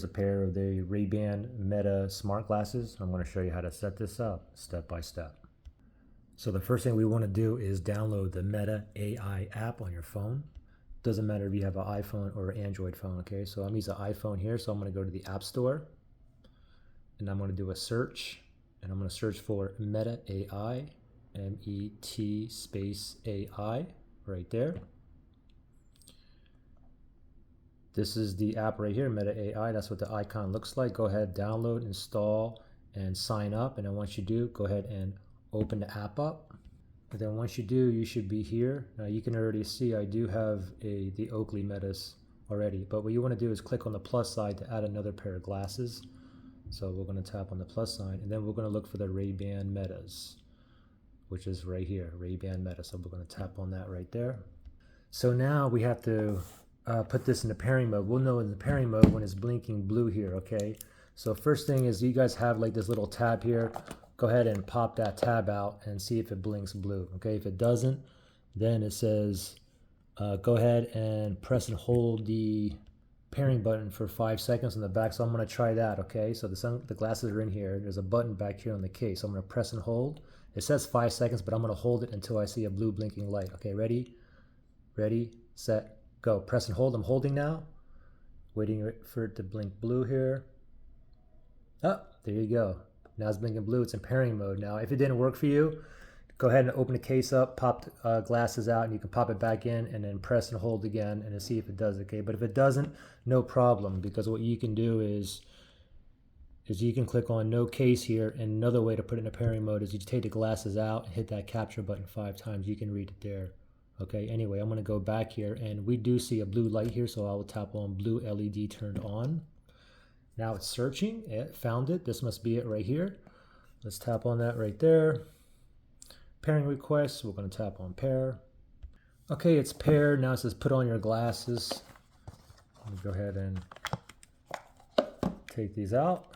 A pair of the Ray-Ban Meta smart glasses. I'm going to show you how to set this up step by step. So the first thing we want to do is download the Meta AI app on your phone. Doesn't matter if you have an iPhone or an Android phone, okay? So I'm using an iPhone here, so I'm going to go to the App Store and I'm going to do a search, and I'm going to search for Meta AI, MET space AI, right there. This is the app right here, Meta AI. That's what the icon looks like. Go ahead, download, install, and sign up. And then once you do, go ahead and open the app up. And then once you do, you should be here. Now you can already see I do have the Oakley Metas already. But what you want to do is click on the plus side to add another pair of glasses. So we're going to tap on the plus sign, and then we're going to look for the Ray-Ban Metas, which is right here, Ray-Ban Meta. So we're going to tap on that right there. So now we have to put this in the pairing mode. We'll know in the pairing mode when it's blinking blue here, okay? So first thing is you guys have like this little tab here. Go ahead and pop that tab out and see if it blinks blue, okay? If it doesn't, then it says go ahead and press and hold the pairing button for 5 seconds on the back. So I'm going to try that, okay? So the glasses are in here. There's a button back here on the case. So I'm going to press and hold. It says 5 seconds, but I'm going to hold it until I see a blue blinking light. Okay, ready, set, go. Press and hold. I'm holding now. Waiting for it to blink blue here. Oh, there you go. Now it's blinking blue. It's in pairing mode now. If it didn't work for you, go ahead and open the case up, pop glasses out, and you can pop it back in and then press and hold again and see if it does, okay? But if it doesn't, no problem, because what you can do is you can click on no case here, and another way to put it in a pairing mode is you take the glasses out and hit that capture button 5 times. You can read it there. Okay, anyway, I'm going to go back here, and we do see a blue light here, so I will tap on blue LED turned on. Now it's searching. It found it. This must be it right here. Let's tap on that right there. Pairing requests. We're going to tap on pair. Okay, it's paired. Now it says put on your glasses. Let me go ahead and take these out.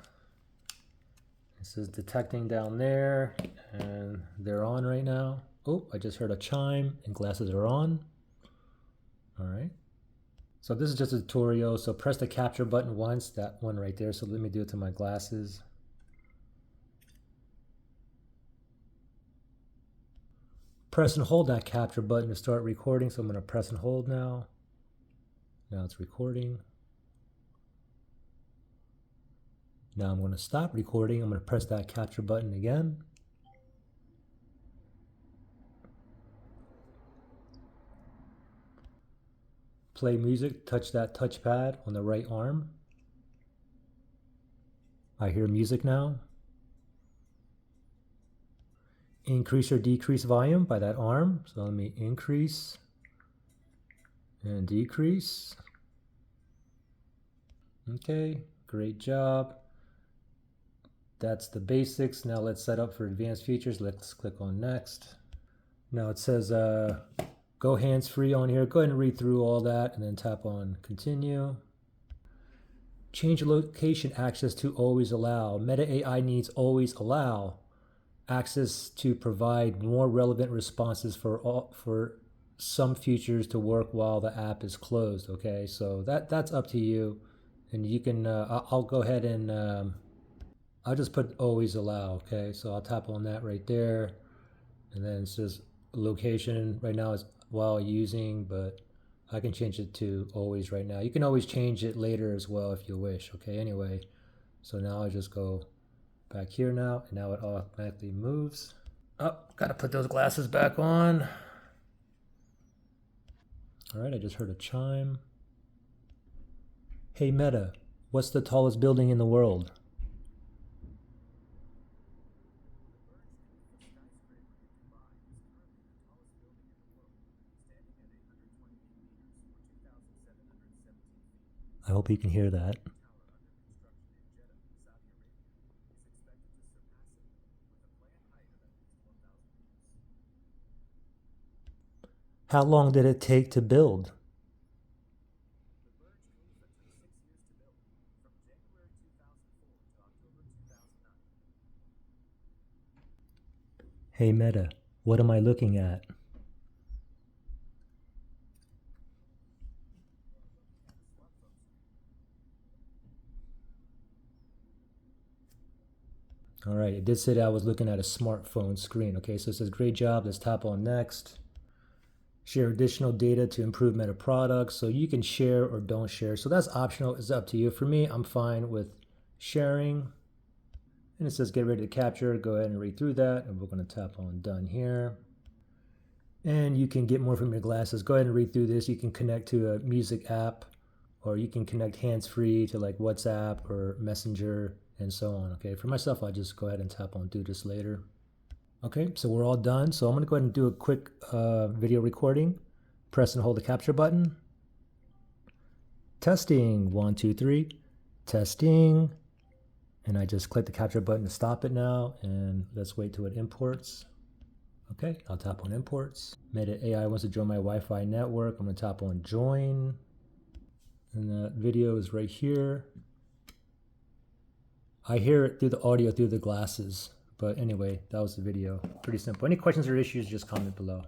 It says detecting down there, and they're on right now. Oh, I just heard a chime and glasses are on. All right. So this is just a tutorial. So press the capture button once, that one right there. So let me do it to my glasses. Press and hold that capture button to start recording. So I'm going to press and hold now. Now it's recording. Now I'm going to stop recording. I'm going to press that capture button again. Play music, touch that touchpad on the right arm. I hear music now. Increase or decrease volume by that arm. So let me increase and decrease. Okay, great job. That's the basics. Now let's set up for advanced features. Let's click on next. Now it says go hands-free on here. Go ahead and read through all that and then tap on continue. Change location access to always allow. Meta AI needs always allow access to provide more relevant responses for some features to work while the app is closed. Okay, so that's up to you, and you can I'll go ahead and I'll just put always allow. Okay, so I'll tap on that right there, and then it says location right now is while using, but I can change it to always right now. You can always change it later as well if you wish. Okay, anyway, so now I just go back here now, and now it automatically moves. Oh, gotta put those glasses back on. All right, I just heard a chime. Hey Meta, what's the tallest building in the world? I hope you can hear that. How long did it take to build? Hey Meta, what am I looking at? All right, it did say that I was looking at a smartphone screen. Okay, so it says great job. Let's tap on next. Share additional data to improve Meta products. So you can share or don't share. So that's optional. It's up to you. For me, I'm fine with sharing. And it says get ready to capture. Go ahead and read through that. And we're going to tap on done here. And you can get more from your glasses. Go ahead and read through this. You can connect to a music app, or you can connect hands-free to like WhatsApp or Messenger and so on. Okay, for myself, I'll just go ahead and tap on do this later. Okay, so we're all done. So I'm gonna go ahead and do a quick video recording. Press and hold the capture button. Testing, 1, 2, 3. Testing. And I just click the capture button to stop it now. And let's wait till it imports. Okay, I'll tap on imports. Meta AI wants to join my Wi-Fi network. I'm gonna tap on join. And the video is right here. I hear it through the audio through the glasses. But anyway, that was the video. Pretty simple. Any questions or issues, just comment below.